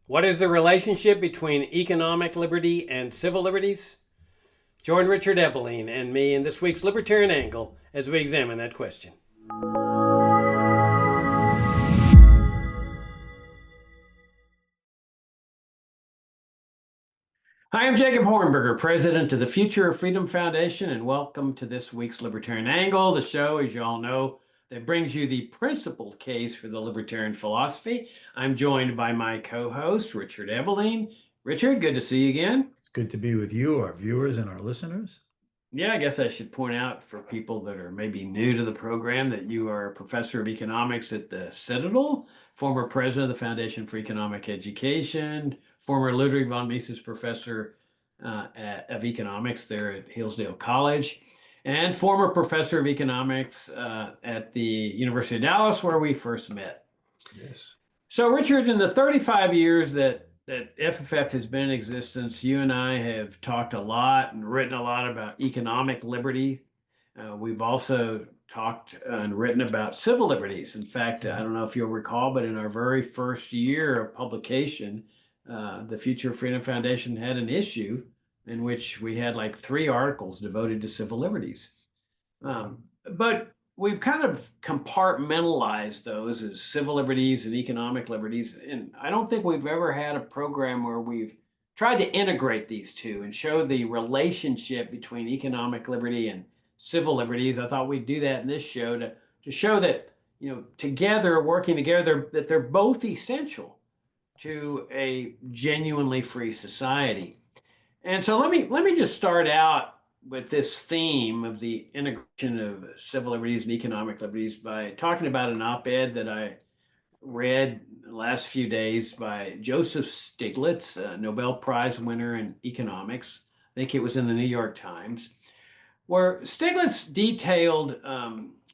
What is the relationship between economic liberty and civil liberties? Join Richard Ebeling and me in this week's Libertarian Angle as we examine that question. Hi, I'm Jacob Hornberger, president of the Future of Freedom Foundation, and welcome to this week's Libertarian Angle, the show, as you all know, that brings you the principled case for the libertarian philosophy. I'm joined by my co-host, Richard Ebeling. Richard, good to see you again. It's good to be with you, our viewers, and our listeners. Yeah, I guess I should point out for people that are maybe new to the program that you are a professor of economics at the Citadel, former president of the Foundation for Economic Education, former Ludwig von Mises professor of economics there at Hillsdale College, and former professor of economics at the University of Dallas, where we first met. Yes. So, Richard, in the 35 years that FFF has been in existence, you and I have talked a lot and written a lot about economic liberty. We've also talked and written about civil liberties. In fact, I don't know if you'll recall, but in our very first year of publication, the Future of Freedom Foundation had an issue in which we had like 3 articles devoted to civil liberties. But we've kind of compartmentalized those as civil liberties and economic liberties. And I don't think we've ever had a program where we've tried to integrate these two and show the relationship between economic liberty and civil liberties. I thought we'd do that in this show to show that, together, working together, that they're both essential to a genuinely free society. And so let me just start out with this theme of the integration of civil liberties and economic liberties by talking about an op-ed that I read the last few days by Joseph Stiglitz, a Nobel Prize winner in economics. I think it was in the New York Times, where Stiglitz detailed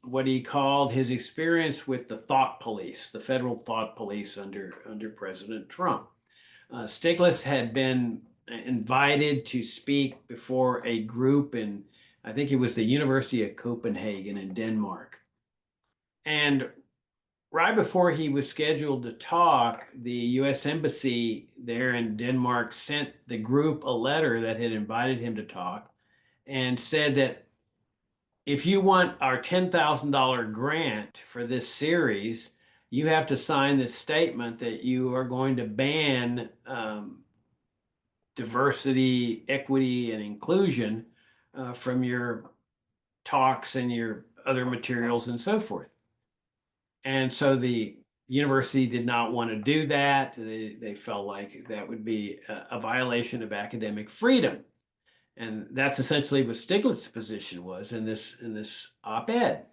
what he called his experience with the thought police, the federal thought police under President Trump. Stiglitz had been invited to speak before a group in, I think it was the University of Copenhagen in Denmark. And right before he was scheduled to talk, the U.S. Embassy there in Denmark sent the group a letter that had invited him to talk and said that if you want our $10,000 grant for this series, you have to sign this statement that you are going to ban diversity, equity, and inclusion from your talks and your other materials and so forth. And so the university did not want to do that. They felt like that would be a violation of academic freedom. And that's essentially what Stiglitz's position was in this op-ed.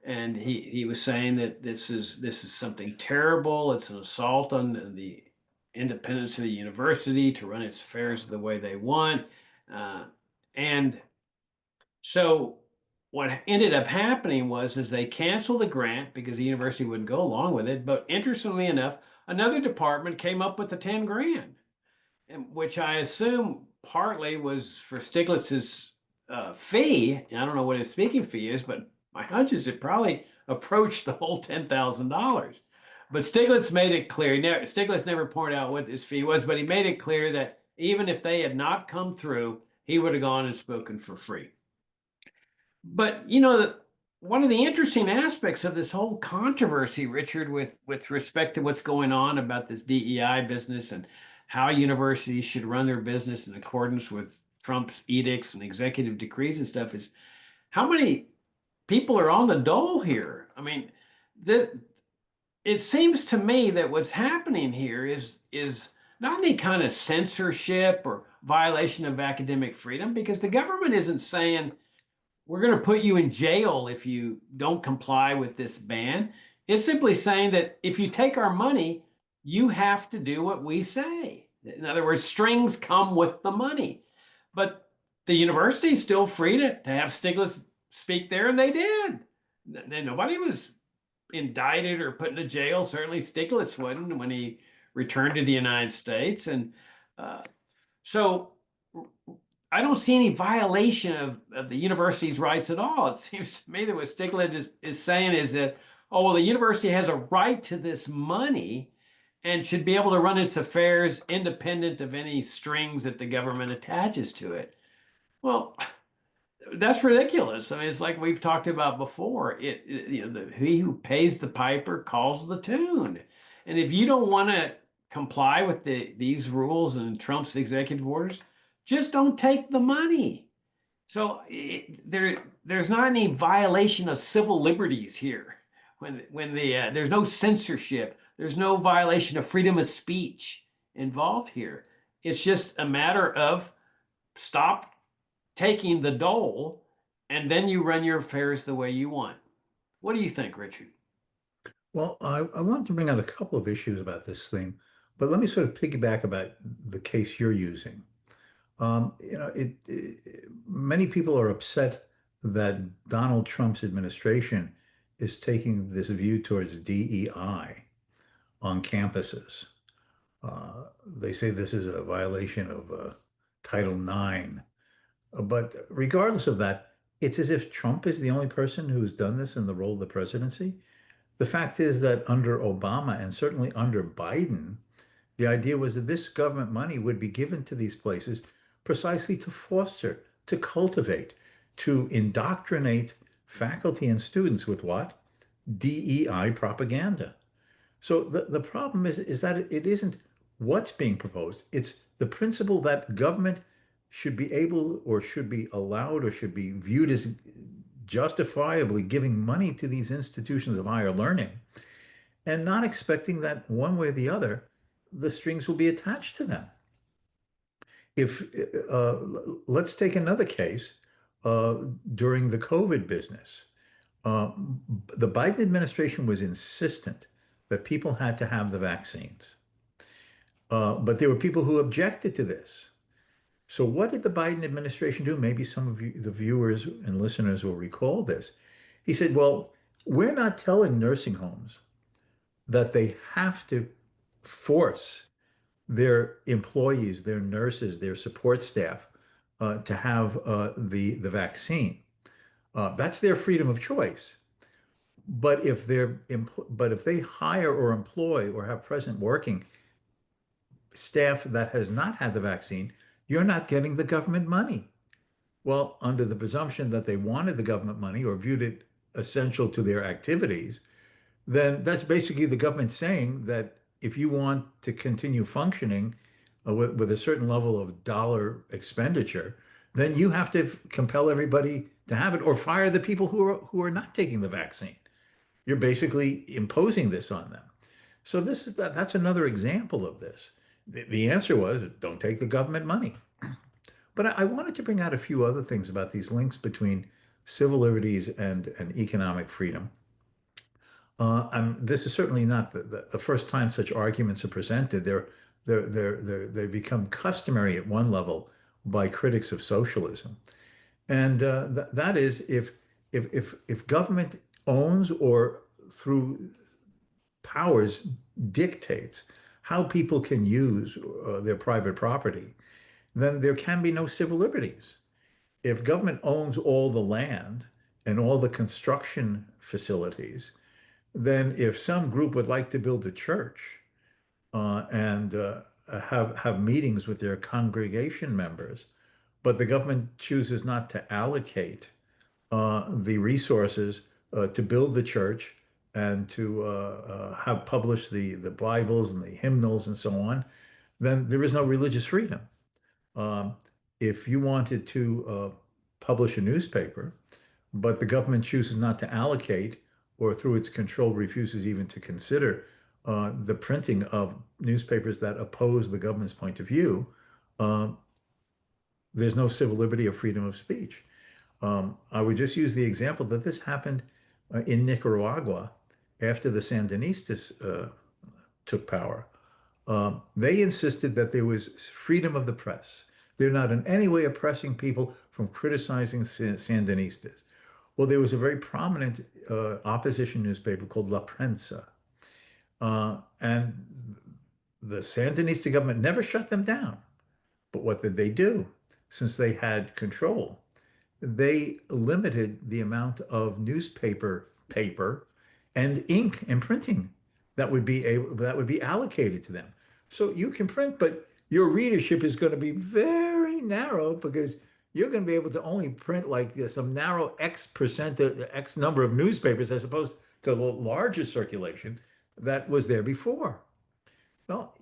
And he was saying that this is something terrible. It's an assault on the independence of the university to run its affairs the way they want. And so what ended up happening was they canceled the grant because the university wouldn't go along with it. But interestingly enough, another department came up with the 10 grand, which I assume partly was for Stiglitz's fee. I don't know what his speaking fee is, but my hunch is it probably approached the whole $10,000. But Stiglitz made it clear. Stiglitz never pointed out what his fee was, but he made it clear that even if they had not come through, he would have gone and spoken for free. But one of the interesting aspects of this whole controversy, Richard, with respect to what's going on about this DEI business and how universities should run their business in accordance with Trump's edicts and executive decrees and stuff, is how many people are on the dole here. I mean, it seems to me that what's happening here is not any kind of censorship or violation of academic freedom, because the government isn't saying we're going to put you in jail if you don't comply with this ban. It's simply saying that if you take our money, you have to do what we say. In other words, strings come with the money. But the university is still free to have Stiglitz speak there, and they did. Nobody was indicted or put into jail. Certainly Stiglitz wasn't when he returned to the United States. And so I don't see any violation of the university's rights at all. It seems to me that what Stiglitz is saying is that, oh, well, the university has a right to this money, and should be able to run its affairs independent of any strings that the government attaches to it. Well, that's ridiculous. I mean, it's like we've talked about before. He who pays the piper calls the tune. And if you don't want to comply with these rules and Trump's executive orders, just don't take the money. So there's not any violation of civil liberties here. There's no censorship, there's no violation of freedom of speech involved here. It's just a matter of stop taking the dole, and then you run your affairs the way you want. What do you think, Richard? Well, I wanted to bring out a couple of issues about this thing, but let me sort of piggyback about the case you're using. Many people are upset that Donald Trump's administration is taking this view towards DEI on campuses. They say this is a violation of Title IX. But regardless of that, it's as if Trump is the only person who's done this in the role of the presidency. The fact is that under Obama and certainly under Biden, the idea was that this government money would be given to these places precisely to foster, to cultivate, to indoctrinate faculty and students with what? DEI propaganda. So the problem is that it isn't what's being proposed. It's the principle that government should be able or should be allowed or should be viewed as justifiably giving money to these institutions of higher learning and not expecting that one way or the other, the strings will be attached to them. If let's take another case uh, during the COVID business. Uh, the Biden administration was insistent that people had to have the vaccines. But there were people who objected to this. So what did the Biden administration do? Maybe some of you, the viewers and listeners will recall this. He said, well, we're not telling nursing homes that they have to force their employees, their nurses, their support staff to have the vaccine. That's their freedom of choice. But if they hire or employ or have present working staff that has not had the vaccine, you're not getting the government money. Well, under the presumption that they wanted the government money or viewed it essential to their activities, then that's basically the government saying that if you want to continue functioning with a certain level of dollar expenditure, then you have to compel everybody to have it or fire the people who are not taking the vaccine. You're basically imposing this on them. So that's another example of this. The answer was don't take the government money. But I wanted to bring out a few other things about these links between civil liberties and economic freedom. This is certainly not the first time such arguments are presented. They become customary at one level by critics of socialism. And that is if government owns or through powers dictates how people can use their private property, then there can be no civil liberties. If government owns all the land and all the construction facilities, then if some group would like to build a church and have meetings with their congregation members, but the government chooses not to allocate the resources to build the church and to have published the Bibles and the hymnals and so on, then there is no religious freedom. Um, if you wanted to publish a newspaper, but the government chooses not to allocate or through its control refuses even to consider the printing of newspapers that oppose the government's point of view, uh, there's no civil liberty or freedom of speech. I would just use the example that this happened in Nicaragua after the Sandinistas took power. They insisted that there was freedom of the press. They're not in any way oppressing people from criticizing Sandinistas. Well, there was a very prominent opposition newspaper called La Prensa. And the Sandinista government never shut them down. But what did they do? Since they had control, they limited the amount of newspaper paper and ink and printing that would be allocated to them. So you can print, but your readership is going to be very narrow because you're going to be able to only print like some narrow X percent of X number of newspapers as opposed to the larger circulation that was there before. Well,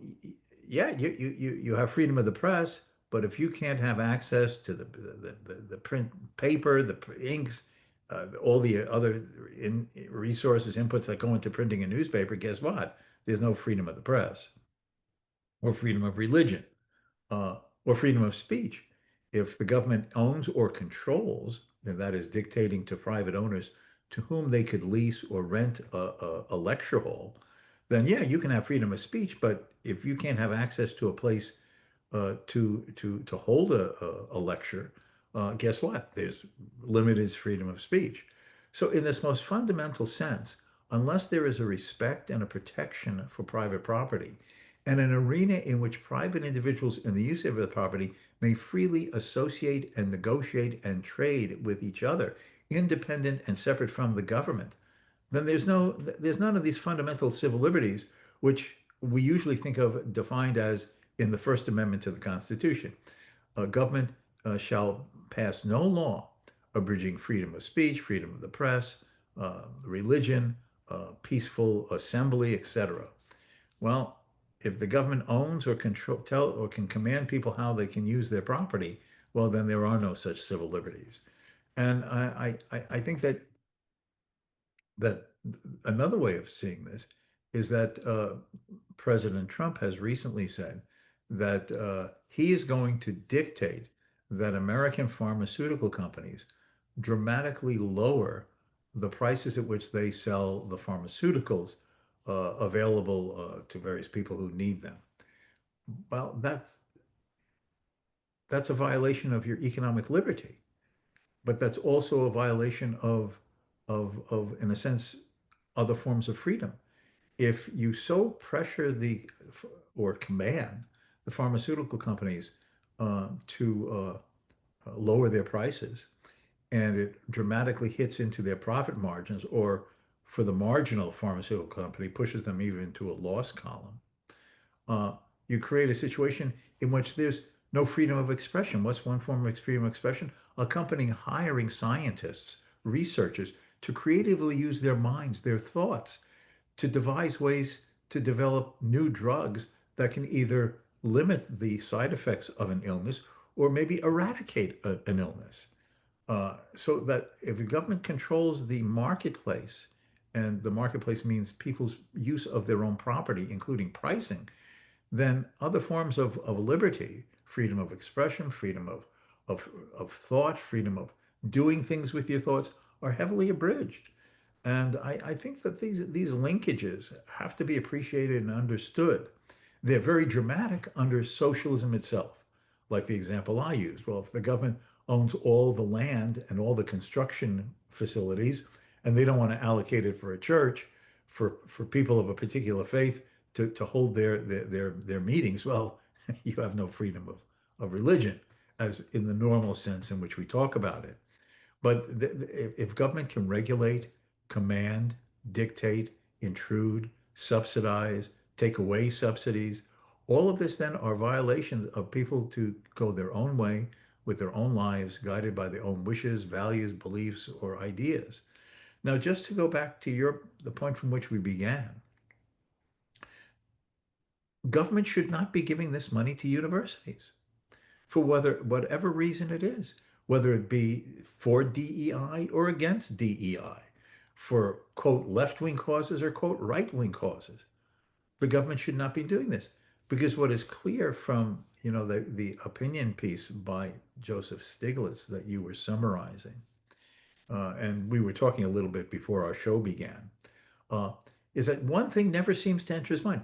yeah, you have freedom of the press, but if you can't have access to the print paper, inks, all the other resources, inputs that go into printing a newspaper, guess what? There's no freedom of the press or freedom of religion uh, or freedom of speech. If the government owns or controls, and that is dictating to private owners to whom they could lease or rent a lecture hall, then yeah, you can have freedom of speech. But if you can't have access to a place to hold a lecture, guess what? There's limited freedom of speech. So, in this most fundamental sense, unless there is a respect and a protection for private property, and an arena in which private individuals in the use of the property may freely associate and negotiate and trade with each other, independent and separate from the government, then there's none of these fundamental civil liberties, which we usually think of defined as in the First Amendment to the Constitution. A government shall pass no law abridging freedom of speech, freedom of the press, religion, peaceful assembly, etc. Well, if the government owns or control tell or can command people how they can use their property, well, then there are no such civil liberties. And I think that another way of seeing this is that President Trump has recently said that he is going to dictate that American pharmaceutical companies dramatically lower the prices at which they sell the pharmaceuticals available to various people who need them. Well, that's a violation of your economic liberty, but that's also a violation of in a sense, other forms of freedom. If you so pressure or command the pharmaceutical companies to lower their prices, and it dramatically hits into their profit margins, or for the marginal pharmaceutical company, pushes them even into a loss column, uh, you create a situation in which there's no freedom of expression. What's one form of freedom of expression? A company hiring scientists, researchers to creatively use their minds, their thoughts, to devise ways to develop new drugs that can either limit the side effects of an illness or maybe eradicate an illness. So that if the government controls the marketplace, and the marketplace means people's use of their own property, including pricing, then other forms of liberty, freedom of expression, freedom of thought, freedom of doing things with your thoughts, are heavily abridged. And I think that these linkages have to be appreciated and understood. They're very dramatic under socialism itself, like the example I used. Well, if the government owns all the land and all the construction facilities, and they don't want to allocate it for a church, for people of a particular faith to hold their meetings, well, you have no freedom of religion, as in the normal sense in which we talk about it. But if government can regulate, command, dictate, intrude, subsidize, take away subsidies, all of this then are violations of people to go their own way with their own lives, guided by their own wishes, values, beliefs, or ideas. Now, just to go back to the point from which we began, government should not be giving this money to universities for whatever reason it is, whether it be for DEI or against DEI, for quote left-wing causes or quote right-wing causes. The government should not be doing this because what is clear from the opinion piece by Joseph Stiglitz that you were summarizing, and we were talking a little bit before our show began, uh, is that one thing never seems to enter his mind,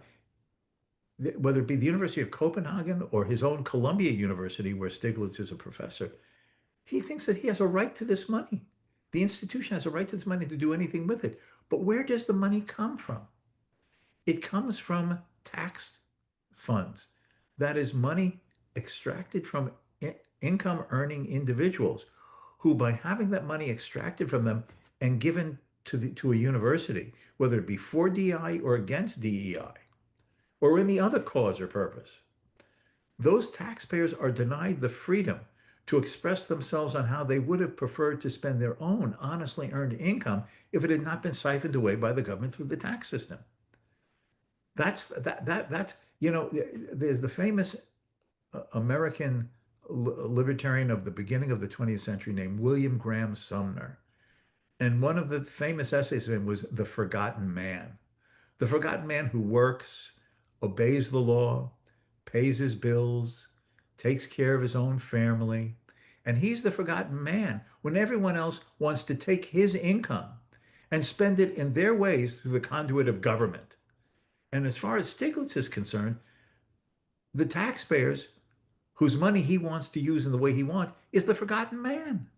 whether it be the University of Copenhagen or his own Columbia University, where Stiglitz is a professor. He thinks that he has a right to this money. The institution has a right to this money to do anything with it. But where does the money come from? It comes from tax funds. That is money extracted from income earning individuals who, by having that money extracted from them and given to a university, whether it be for DI or against DEI or any other cause or purpose, those taxpayers are denied the freedom to express themselves on how they would have preferred to spend their own honestly earned income if it had not been siphoned away by the government through the tax system. That's there's the famous American libertarian of the beginning of the 20th century named William Graham Sumner. And one of the famous essays of him was The Forgotten Man. The forgotten man who works, obeys the law, pays his bills, takes care of his own family. And he's the forgotten man when everyone else wants to take his income and spend it in their ways through the conduit of government. And as far as Stiglitz is concerned, the taxpayers whose money he wants to use in the way he wants is the forgotten man.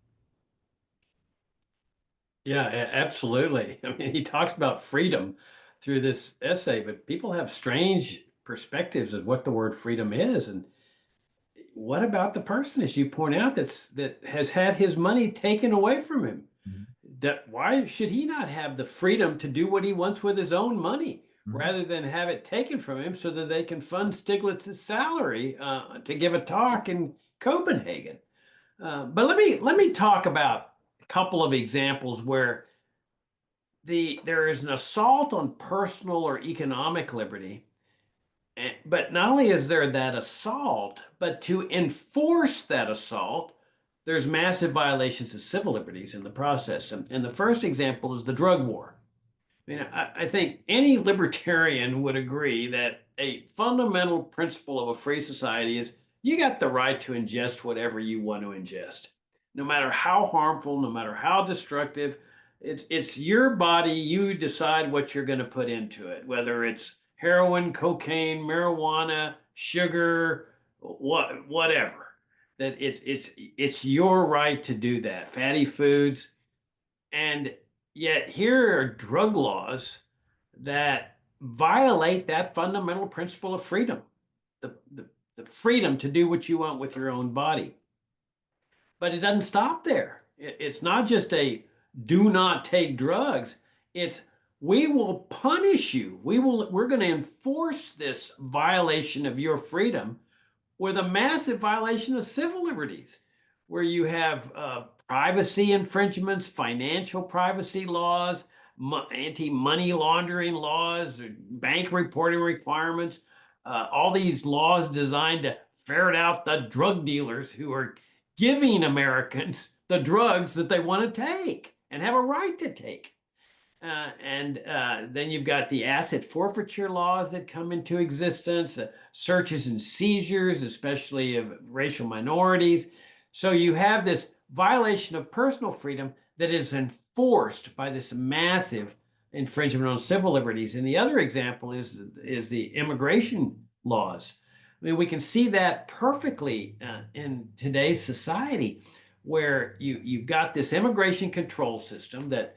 Yeah, absolutely. I mean, he talks about freedom through this essay, but people have strange perspectives of what the word freedom is. And what about the person, as you point out, that has had his money taken away from him? That why should he not have the freedom to do what he wants with his own money Mhm. rather than have it taken from him so that they can fund Stiglitz's salary to give a talk in Copenhagen? But let me talk about a couple of examples where there is an assault on personal or economic liberty. But not only is there that assault, but to enforce that assault, there's massive violations of civil liberties in the process. And the first example is the drug war. I mean, I think any libertarian would agree that a fundamental principle of a free society is you got the right to ingest whatever you want to ingest, no matter how harmful, no matter how destructive. It's your body. You decide what you're going to put into it, whether it's heroin, cocaine, marijuana, sugar, whatever. That it's your right to do that. Fatty foods, and yet here are drug laws that violate that fundamental principle of freedom, the, the, the freedom to do what you want with your own body. But it doesn't stop there. It's not just a do not take drugs. It's we will punish you. We're going to enforce this violation of your freedom with a massive violation of civil liberties, where you have privacy infringements, financial privacy laws, anti-money laundering laws, bank reporting requirements, all these laws designed to ferret out the drug dealers who are giving Americans the drugs that they want to take and have a right to take. And then you've got the asset forfeiture laws that come into existence, searches and seizures, especially of racial minorities. So you have this violation of personal freedom that is enforced by this massive infringement on civil liberties. And the other example is the immigration laws. I mean, we can see that perfectly in today's society, where you've got this immigration control system that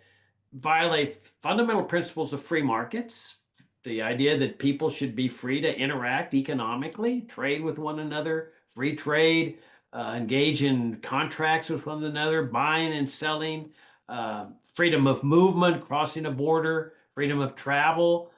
violates fundamental principles of free markets, the idea that people should be free to interact economically, trade with one another, free trade, engage in contracts with one another, buying and selling, freedom of movement, crossing a border, freedom of travel.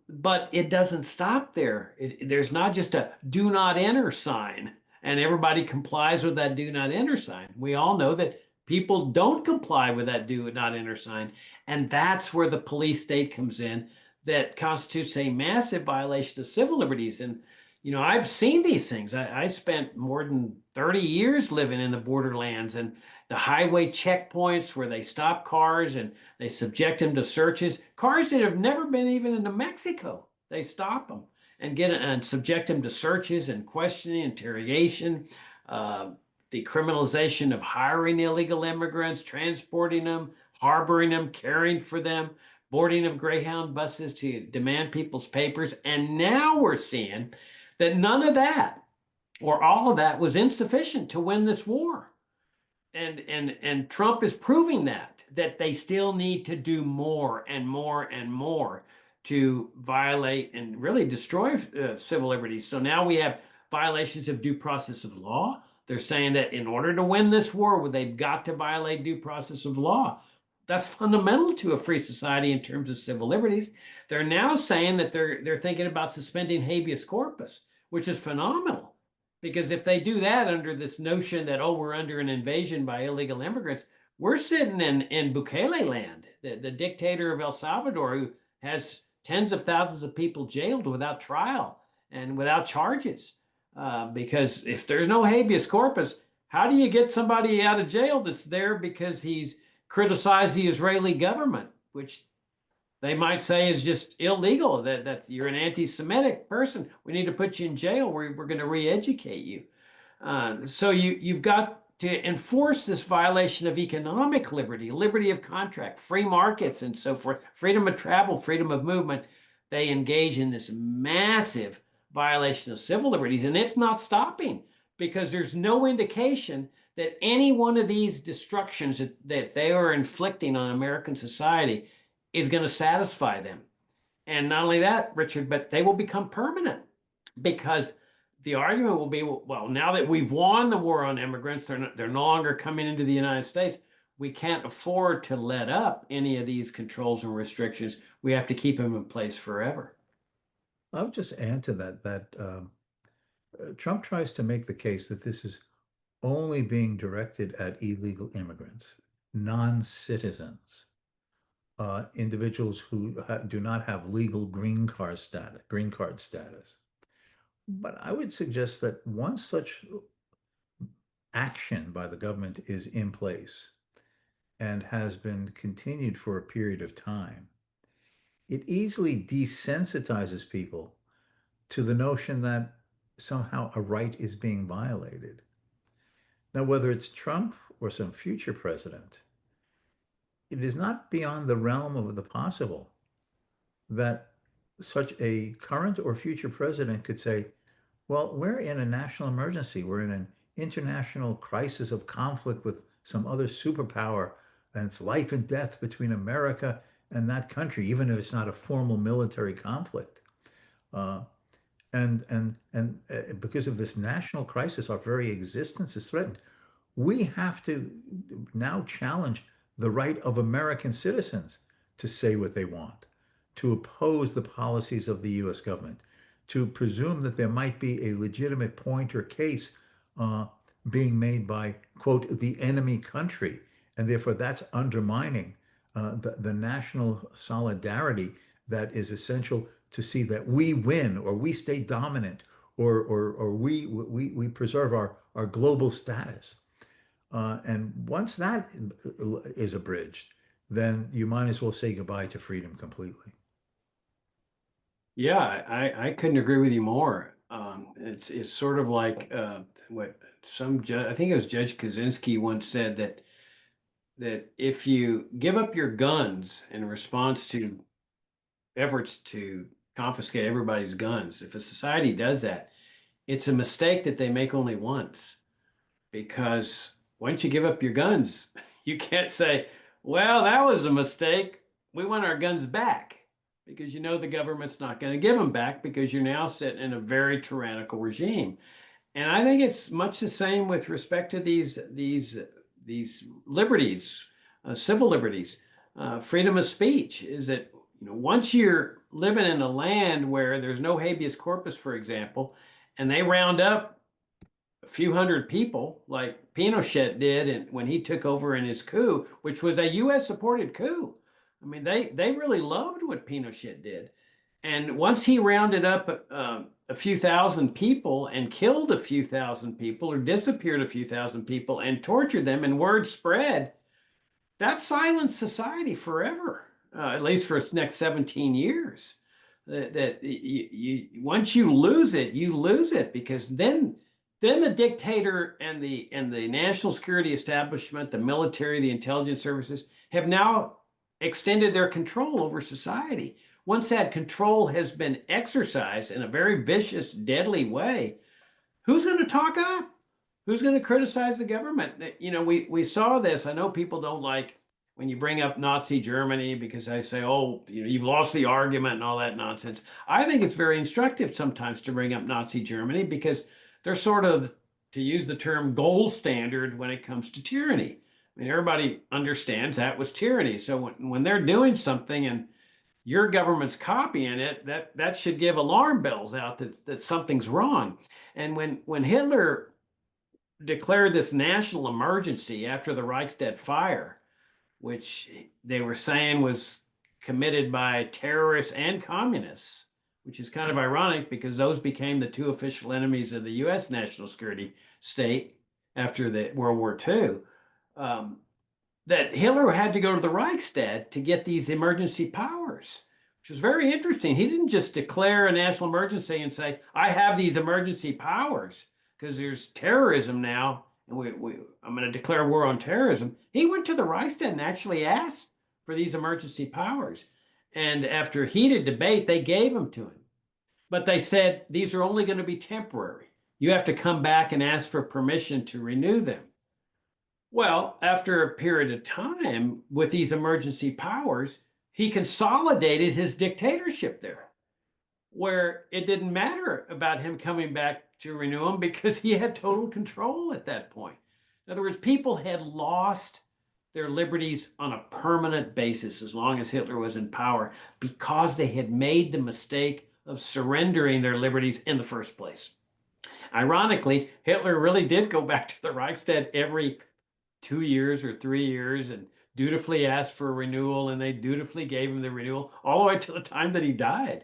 But it doesn't stop there. There's not just a do not enter sign and everybody complies with that do not enter sign. We all know that people don't comply with that do not enter sign. And that's where the police state comes in, that constitutes a massive violation of civil liberties. And, I've seen these things. I spent more than 30 years living in the borderlands, and the highway checkpoints where they stop cars and they subject them to searches, cars that have never been even into Mexico, they stop them and subject them to searches and questioning, interrogation, the criminalization of hiring illegal immigrants, transporting them, harboring them, caring for them, boarding of Greyhound buses to demand people's papers. And now we're seeing that none of that or all of that was insufficient to win this war. And Trump is proving that they still need to do more and more and more to violate and really destroy civil liberties. So now we have violations of due process of law. They're saying that in order to win this war, they've got to violate due process of law. that's fundamental to a free society in terms of civil liberties. They're now saying that they're thinking about suspending habeas corpus, which is phenomenal. Because if they do that under this notion that, oh, we're under an invasion by illegal immigrants, we're sitting in Bukele land, the dictator of El Salvador, who has tens of thousands of people jailed without trial and without charges. Because if there's no habeas corpus, how do you get somebody out of jail that's there because he's criticized the Israeli government, which they might say is just illegal, that you're an anti-Semitic person. We need to put you in jail. We're going to re-educate you. So you've got to enforce this violation of economic liberty, liberty of contract, free markets, and so forth, freedom of travel, freedom of movement. They engage in this massive violation of civil liberties, and it's not stopping because there's no indication that any one of these destructions that they are inflicting on American society is going to satisfy them. And not only that, Richard, but they will become permanent because the argument will be, well, now that we've won the war on immigrants, they're no longer coming into the United States. We can't afford to let up any of these controls and restrictions. We have to keep them in place forever. I would just add to that Trump tries to make the case that this is only being directed at illegal immigrants, non-citizens, individuals who do not have legal green card status. But I would suggest that once such action by the government is in place and has been continued for a period of time, it easily desensitizes people to the notion that somehow a right is being violated. Now, whether it's Trump or some future president, it is not beyond the realm of the possible that such a current or future president could say, well, we're in a national emergency. We're in an international crisis of conflict with some other superpower, and it's life and death between America and that country, even if it's not a formal military conflict. Uh, and because of this national crisis, our very existence is threatened. We have to now challenge the right of American citizens to say what they want, to oppose the policies of the US government, to presume that there might be a legitimate point or case uh, being made by, quote, the enemy country. And therefore, that's undermining the national solidarity that is essential to see that we win or we stay dominant or we preserve our global status. And once that is abridged, then you might as well say goodbye to freedom completely. Yeah, I couldn't agree with you more. It's sort of like what some judge, I think it was Judge Kaczynski once said that if you give up your guns in response to efforts to confiscate everybody's guns, if a society does that, it's a mistake that they make only once. Because once you give up your guns, you can't say, well, that was a mistake. We want our guns back. Because you know the government's not going to give them back because you're now sitting in a very tyrannical regime. And I think it's much the same with respect to these liberties, civil liberties, freedom of speech. Is that once you're living in a land where there's no habeas corpus, for example, and they round up a few hundred people like Pinochet did when he took over in his coup, which was a U.S. supported coup. I mean, they really loved what Pinochet did. And once he rounded up a few thousand people and killed a few thousand people or disappeared a few thousand people and tortured them and word spread, that silenced society forever, at least for its next 17 years. That once you lose it, you lose it because then the dictator and the national security establishment, the military, the intelligence services have now extended their control over society. Once that control has been exercised in a very vicious, deadly way, who's going to talk up? Who's going to criticize the government? We saw this. I know people don't like when you bring up Nazi Germany because I say, oh, you've lost the argument and all that nonsense. I think it's very instructive sometimes to bring up Nazi Germany because they're sort of, to use the term, gold standard when it comes to tyranny. I mean, everybody understands that was tyranny. So when they're doing something and your government's copying it, that should give alarm bells out that something's wrong. And when Hitler declared this national emergency after the Reichstag fire, which they were saying was committed by terrorists and communists, which is kind of ironic because those became the two official enemies of the U.S. national security state after the World War II. Um, that Hitler had to go to the Reichstag to get these emergency powers, which is very interesting. He didn't just declare a national emergency and say, I have these emergency powers because there's terrorism now, and I'm going to declare war on terrorism. He went to the Reichstag and actually asked for these emergency powers. And after heated debate, they gave them to him. But they said, these are only going to be temporary. You have to come back and ask for permission to renew them. Well, after a period of time with these emergency powers, he consolidated his dictatorship there, where it didn't matter about him coming back to renew them because he had total control at that point. In other words, people had lost their liberties on a permanent basis as long as Hitler was in power because they had made the mistake of surrendering their liberties in the first place. Ironically, Hitler really did go back to the Reichstag every 2 years or 3 years and dutifully asked for a renewal, and they dutifully gave him the renewal all the way to the time that he died.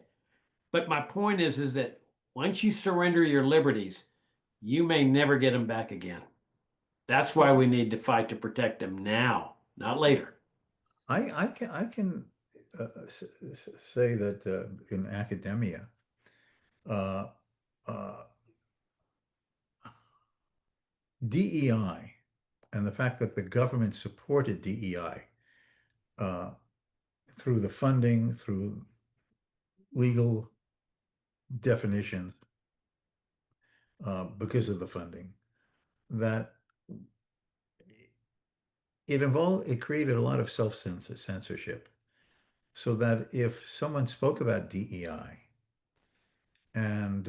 But my point is that once you surrender your liberties, you may never get them back again. That's why we need to fight to protect them now, not later. I can say that in academia, uh, uh, DEI and the fact that the government supported DEI uh, through the funding, through legal definitions, because of the funding, that it created a lot of self-censorship, so that if someone spoke about DEI and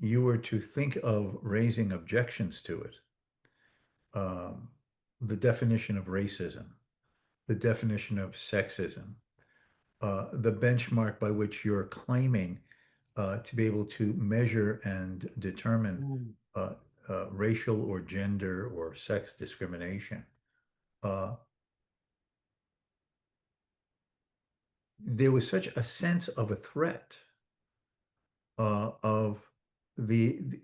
you were to think of raising objections to it, um, the definition of racism, the definition of sexism, the benchmark by which you're claiming to be able to measure and determine Mm. uh, racial or gender or sex discrimination. Uh, there was such a sense of a threat of the, the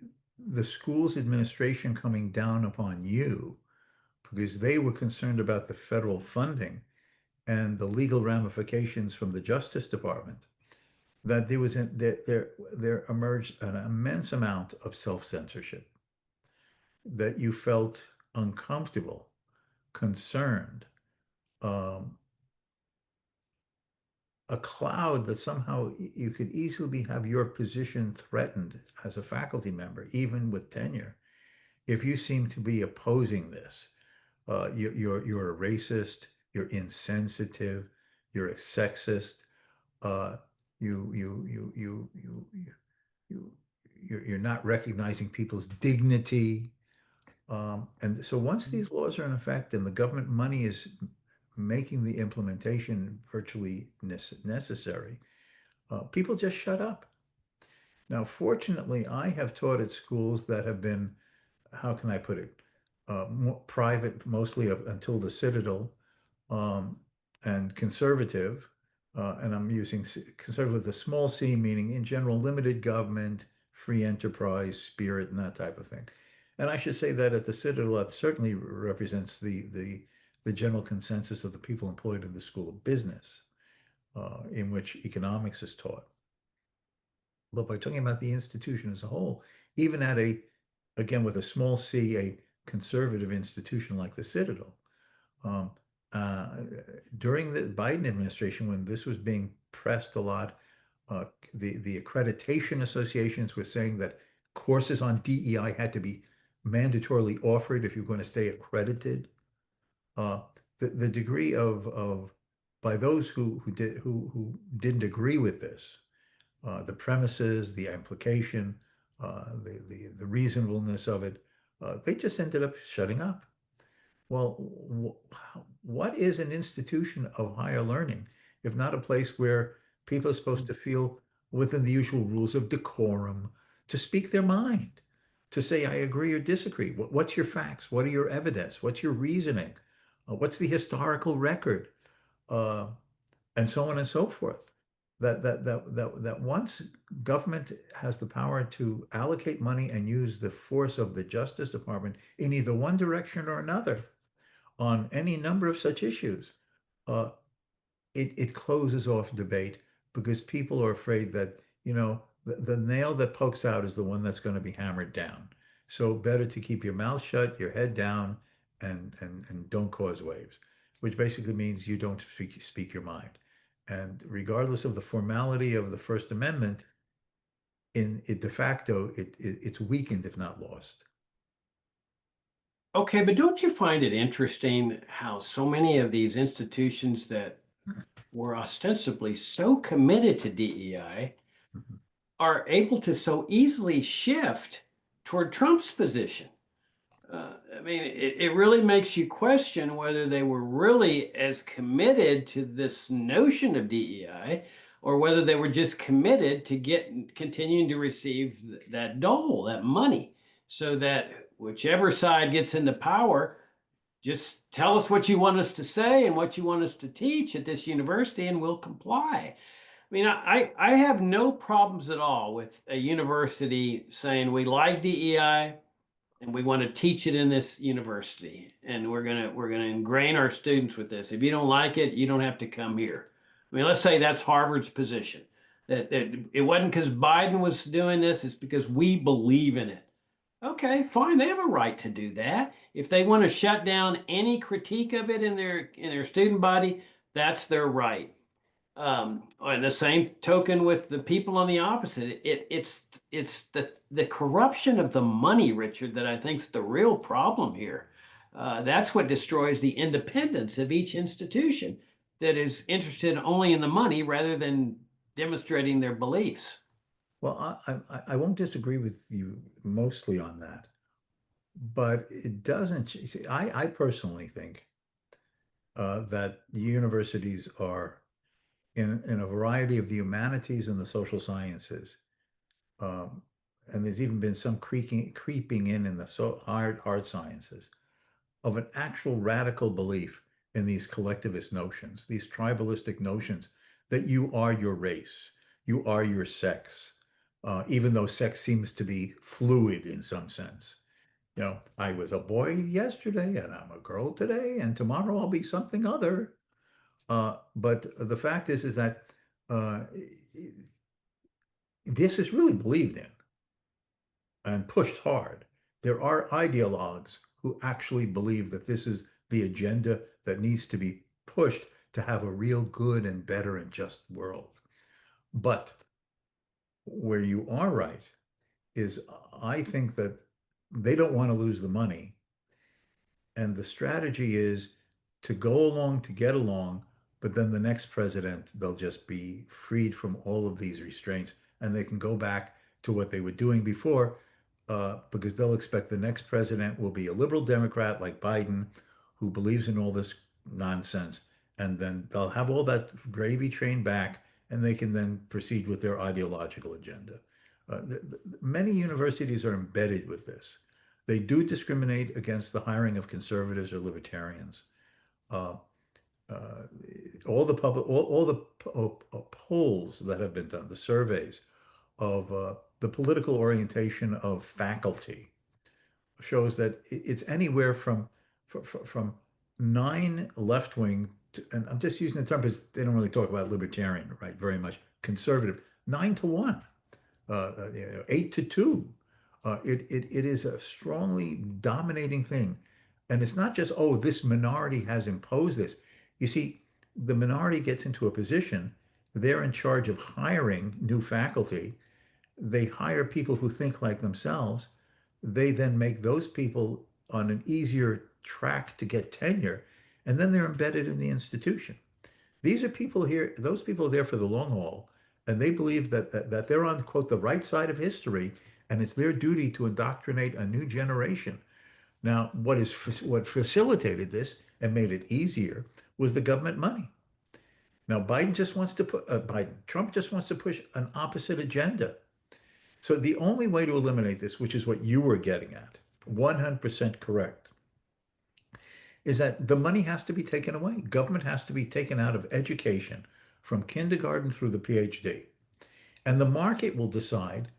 the school's administration coming down upon you because they were concerned about the federal funding and the legal ramifications from the Justice Department, that there emerged an immense amount of self-censorship, that you felt uncomfortable, concerned, um, a cloud that somehow you could easily have your position threatened as a faculty member, even with tenure, if you seem to be opposing this. You're a racist, you're insensitive, you're a sexist, uh, you you you you you you you you're not recognizing people's dignity. And so once these laws are in effect and the government money is making the implementation virtually necessary, people just shut up. Now, fortunately, I have taught at schools that have been, how can I put it, more private, mostly up until the Citadel, um, and conservative. And I'm using conservative with a small c, meaning in general, limited government, free enterprise, spirit, and that type of thing. And I should say that at the Citadel, that certainly represents the general consensus of the people employed in the School of Business, in which economics is taught. But by talking about the institution as a whole, even at again, with a small c, a conservative institution like the Citadel, um, uh, during the Biden administration, when this was being pressed a lot, the accreditation associations were saying that courses on DEI had to be mandatorily offered if you're going to stay accredited. Uh, the degree of by those who didn't agree with this, the premises, the implication, the reasonableness of it, they just ended up shutting up. Well, what is an institution of higher learning if not a place where people are supposed to feel within the usual rules of decorum, to speak their mind, to say, I agree or disagree? What's your facts? What are your evidence? What's your reasoning? What's the historical record? Uh, and so on and so forth. That once government has the power to allocate money and use the force of the Justice Department in either one direction or another on any number of such issues, uh, it closes off debate because people are afraid that, the nail that pokes out is the one that's going to be hammered down. So better to keep your mouth shut, your head down, and don't cause waves, which basically means you don't speak your mind. And regardless of the formality of the First Amendment, in it de facto, it's weakened if not lost. Okay, but don't you find it interesting how so many of these institutions that were ostensibly so committed to DEI Mhm. are able to so easily shift toward Trump's position? I mean, it really makes you question whether they were really as committed to this notion of DEI or whether they were just committed to continuing to receive that dole, that money, so that whichever side gets into power, just tell us what you want us to say and what you want us to teach at this university, and we'll comply. I mean, I have no problems at all with a university saying we like DEI and we want to teach it in this university, and we're gonna ingrain our students with this. If you don't like it, you don't have to come here. I mean, let's say that's Harvard's position, that it wasn't because Biden was doing this, it's because we believe in it. Okay, fine, they have a right to do that. If they want to shut down any critique of it in their student body, that's their right. And the same token with the people on the opposite, it's the corruption of the money, Richard, that I think is the real problem here. That's what destroys the independence of each institution that is interested only in the money rather than demonstrating their beliefs. Well, I won't disagree with you mostly on that, but it doesn't. See, I personally think that the universities are in a variety of the humanities and the social sciences. Um, and there's even been some creeping in the hard sciences of an actual radical belief in these collectivist notions, these tribalistic notions that you are your race, you are your sex, even though sex seems to be fluid in some sense. I was a boy yesterday and I'm a girl today, and tomorrow I'll be something other. But the fact is that uh, this is really believed in and pushed hard. There are ideologues who actually believe that this is the agenda that needs to be pushed to have a real good and better and just world. But where you are right is I think that they don't want to lose the money. And the strategy is to go along to get along, but then the next president, they'll just be freed from all of these restraints and they can go back to what they were doing before, because they'll expect the next president will be a liberal Democrat like Biden, who believes in all this nonsense. And then they'll have all that gravy train back and they can then proceed with their ideological agenda. Many universities are embedded with this. They do discriminate against the hiring of conservatives or libertarians. Uh, uh, all the polls that have been done, the surveys of the political orientation of faculty shows that it's anywhere from nine left wing, and I'm just using the term because they don't really talk about libertarian, right? Very much conservative, 9 to 1, 8 to 2. It is a strongly dominating thing. And it's not just, oh, this minority has imposed this. You see, the minority gets into a position, they're in charge of hiring new faculty. They hire people who think like themselves. They then make those people on an easier track to get tenure, and then they're embedded in the institution. These are people here, those people are there for the long haul, and they believe that they're on, quote, the right side of history, and it's their duty to indoctrinate a new generation. Now, what facilitated this and made it easier was the government money. Now, Trump just wants to push an opposite agenda. So the only way to eliminate this, which is what you were getting at, 100% correct, is that the money has to be taken away. Government has to be taken out of education from kindergarten through the PhD. And the market will decide,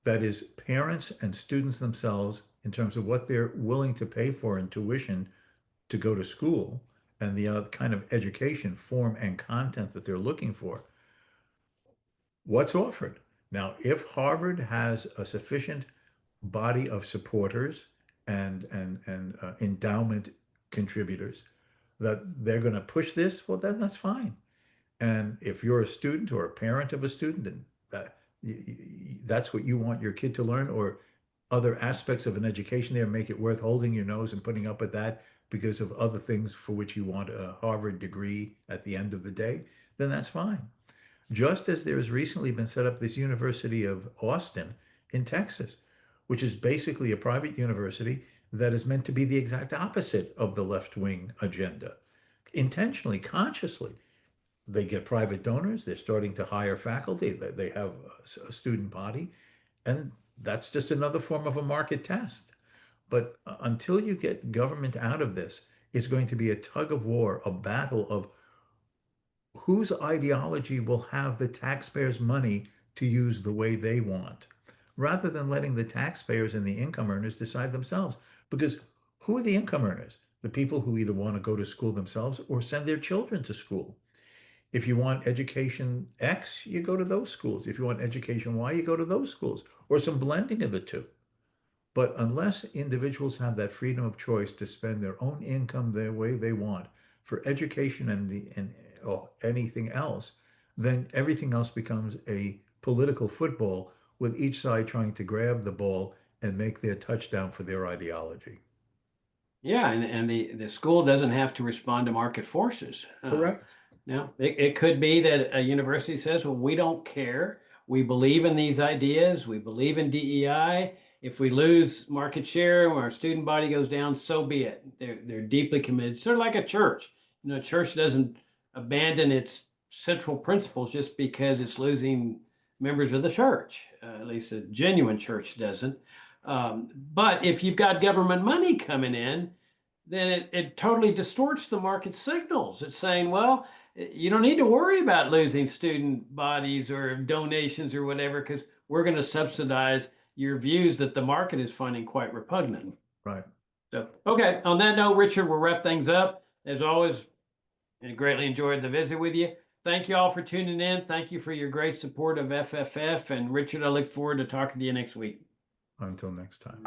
that is, parents and students themselves, in terms of what they're willing to pay for in tuition to go to school and the kind of education form and content that they're looking for, what's offered. Now, if Harvard has a sufficient body of supporters and endowment contributors that they're going to push this, well, then that's fine. And if you're a student or a parent of a student, and that's what you want your kid to learn, or other aspects of an education there make it worth holding your nose and putting up with that because of other things for which you want a Harvard degree at the end of the day, then that's fine. Just as there has recently been set up this University of Austin in Texas, which is basically a private university that is meant to be the exact opposite of the left-wing agenda. Intentionally, consciously, they get private donors. They're starting to hire faculty. They have a student body. And that's just another form of a market test. But until you get government out of this, it's going to be a tug of war, a battle of whose ideology will have the taxpayers' money to use the way they want, rather than letting the taxpayers and the income earners decide themselves. Because who are the income earners? The people who either want to go to school themselves or send their children to school. If you want education X, you go to those schools. If you want education Y, you go to those schools, or some blending of the two. But unless individuals have that freedom of choice to spend their own income the way they want for education or anything else, then everything else becomes a political football with each side trying to grab the ball and make their touchdown for their ideology. Yeah, and the school doesn't have to respond to market forces. Correct. Now, it could be that a university says, well, we don't care. We believe in these ideas. We believe in DEI. If we lose market share or our student body goes down, so be it. They're deeply committed. Sort of like a church. You know, a church doesn't abandon its central principles just because it's losing members of the church. At least a genuine church doesn't. But if you've got government money coming in, then it totally distorts the market signals. It's saying, well, you don't need to worry about losing student bodies or donations or whatever, because we're going to subsidize your views that the market is finding quite repugnant. Right. So, okay. On that note, Richard, we'll wrap things up. As always, I greatly enjoyed the visit with you. Thank you all for tuning in. Thank you for your great support of FFF. And Richard, I look forward to talking to you next week. Until next time.